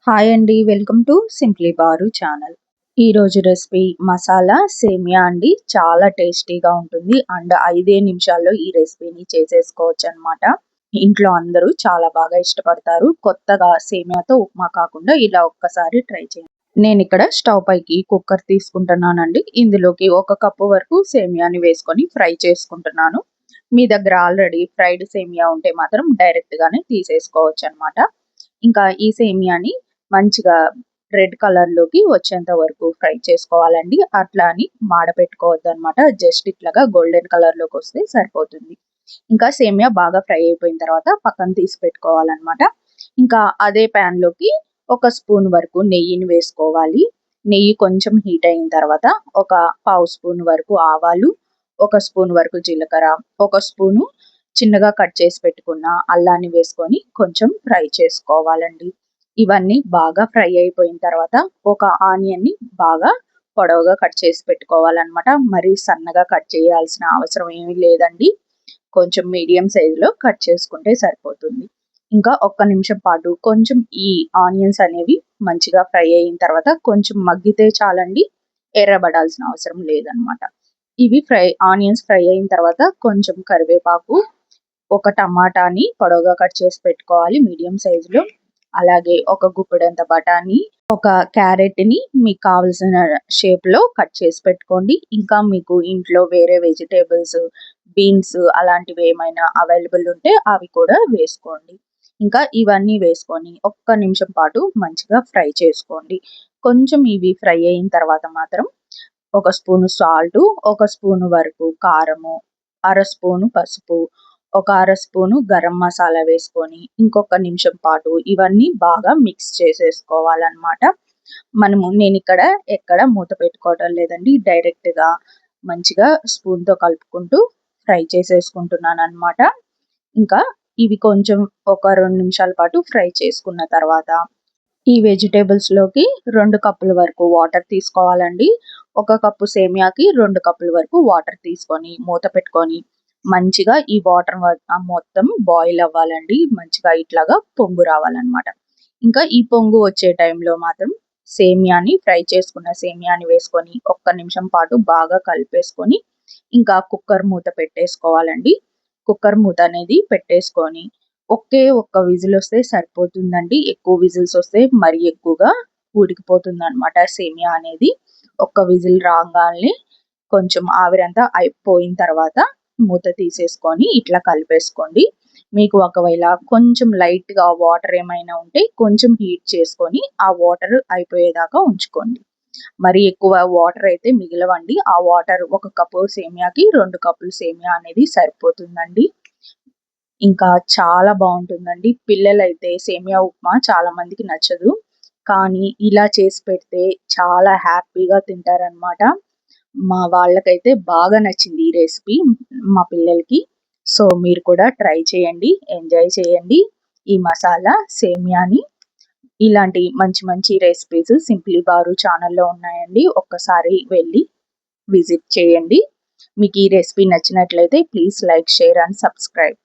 Hi అండి. Welcome to simply bar channel. ఈరోజు recipe masala సేమియా అండి. చాలా టేస్టీగా ఉంటుంది అండ్ 5 నిమిషాల్లో ఈ రెసిపీని చేసేసుకోవచ్చు అనమాట. ఇంట్లో అందరూ చాలా బాగా ఇష్టపడతారు. కొత్తగా సేమియాతో ఉప్మా కాకుండా ఇలా ఒక్కసారి ట్రై చేయండి. నేను ఇక్కడ స్టవ్ పైకి కుక్కర్ తీసుకుంటున్నానండి. ఇందులోకి 1 కప్పు వరకు సేమియాని వేసుకొని ఫ్రై చేసుకుంటున్నాను. మీ దగ్గర ఆల్రెడీ ఫ్రైడ్ సేమియా ఉంటే మాత్రం డైరెక్ట్ గానే తీసేసుకోవచ్చు అనమాట. ఇంకా ఈ సేమియాని మంచిగా రెడ్ కలర్ లోకి వచ్చేంత వరకు ఫ్రై చేసుకోవాలండి. అట్లా అని మాడపెట్టుకోవద్దు అనమాట. జస్ట్ ఇట్లాగా గోల్డెన్ కలర్ లోకి వస్తే సరిపోతుంది. ఇంకా సేమియా బాగా ఫ్రై అయిపోయిన తర్వాత పక్కన తీసి పెట్టుకోవాలన్నమాట. ఇంకా అదే ప్యాన్ లోకి 1 స్పూన్ వరకు నెయ్యిని వేసుకోవాలి. నెయ్యి కొంచెం హీట్ అయిన తర్వాత ఒక పావు స్పూన్ వరకు ఆవాలు, 1 స్పూన్ వరకు జీలకర్ర, 1 స్పూను చిన్నగా కట్ చేసి పెట్టుకున్న అల్లాన్ని వేసుకొని కొంచెం ఫ్రై చేసుకోవాలండి. ఇవన్నీ బాగా ఫ్రై అయిపోయిన తర్వాత ఒక ఆనియన్ని బాగా పొడవుగా కట్ చేసి పెట్టుకోవాలన్నమాట. మరీ సన్నగా కట్ చేయాల్సిన అవసరం ఏమీ లేదండి. కొంచెం మీడియం సైజులో కట్ చేసుకుంటే సరిపోతుంది. ఇంకా 1 నిమిషం పాటు కొంచెం ఈ ఆనియన్స్ అనేవి మంచిగా ఫ్రై అయిన తర్వాత కొంచెం మగ్గితే చాలండి. ఎర్రబడాల్సిన అవసరం లేదనమాట. ఇవి ఆనియన్స్ ఫ్రై అయిన తర్వాత కొంచెం కరివేపాకు, 1 టమాటాని పొడవుగా కట్ చేసి పెట్టుకోవాలి మీడియం సైజులో. అలాగే 1 గుప్పెడంత బఠానీ, 1 క్యారెట్‌ని మీకు కావాల్సిన షేప్‌లో కట్ చేసి పెట్టుకోండి. ఇంకా మీకు ఇంట్లో వేరే వెజిటేబుల్స్, బీన్స్ అలాంటివి ఏమైనా అవైలబుల్ ఉంటే అవి కూడా వేసుకోండి. ఇంకా ఇవన్నీ వేసుకొని 1 నిమిషం పాటు మంచిగా ఫ్రై చేసుకోండి. కొంచెం ఇవి ఫ్రై అయిన తర్వాత మాత్రం 1 స్పూను సాల్టు, 1 స్పూను వరకు కారము, 1/2 స్పూను పసుపు, 1/2 స్పూను గరం మసాలా వేసుకొని ఇంకొక నిమిషం పాటు ఇవన్నీ బాగా మిక్స్ చేసేసుకోవాలన్నమాట. నేను ఇక్కడ ఎక్కడ మూత పెట్టుకోవడం లేదండి. డైరెక్ట్‌గా మంచిగా స్పూన్‌తో కలుపుకుంటూ ఫ్రై చేసేసుకుంటున్నాను అనమాట. ఇంకా ఇవి కొంచెం ఒక 2 నిమిషాల పాటు ఫ్రై చేసుకున్న తర్వాత ఈ వెజిటేబుల్స్‌లోకి 2 కప్పుల వరకు వాటర్ తీసుకోవాలండి. 1 కప్పు సేమియాకి 2 కప్పుల వరకు వాటర్ తీసుకొని మూత పెట్టుకొని మంచిగా ఈ వాటర్ మొత్తం బాయిల్ అవ్వాలండి. మంచిగా ఇట్లాగా పొంగు రావాలన్నమాట. ఇంకా ఈ పొంగు వచ్చే టైంలో మాత్రం ఫ్రై చేసుకున్న సేమియాని వేసుకొని 1 నిమిషం పాటు బాగా కలిపేసుకొని ఇంకా కుక్కర్ మూత పెట్టేసుకోవాలండి. కుక్కర్ మూత అనేది పెట్టేసుకొని ఒక్క విజిల్ వస్తే సరిపోతుందండి. ఎక్కువ విజిల్స్ వస్తే మరీ ఎక్కువగా ఉడికిపోతుందన్నమాట సేమియా అనేది. 1 విజిల్ రాగానే కొంచెం ఆవిరంతా అయిపోయిన తర్వాత మూత తీసేసుకొని ఇట్లా కలిపేసుకోండి. మీకు ఒకవేళ కొంచెం లైట్‌గా వాటర్ ఏమైనా ఉంటే కొంచెం హీట్ చేసుకొని ఆ వాటర్ అయిపోయేదాకా ఉంచుకోండి. మరి ఎక్కువ వాటర్ అయితే మిగలవండి. ఆ వాటర్ 1 కప్పు సేమియాకి 2 కప్పులు సేమియా అనేది సరిపోతుందండి. ఇంకా చాలా బాగుంటుందండి. పిల్లలైతే సేమియా ఉప్మా చాలా మందికి నచ్చదు. కానీ ఇలా చేసి పెడితే చాలా హ్యాపీగా తింటారనమాట. మా వాళ్ళకైతే బాగా నచ్చింది ఈ రెసిపీ మా పిల్లలకి. సో మీరు కూడా ట్రై చేయండి. ఎంజాయ్ చేయండి ఈ మసాలా సేమియాని. ఇలాంటి మంచి మంచి రెసిపీస్ సింప్లీ బారు ఛానల్‌లో ఉన్నాయండి. ఒక్కసారి వెళ్ళి విజిట్ చేయండి. మీకు ఈ రెసిపీ నచ్చినట్లయితే please like, share and subscribe.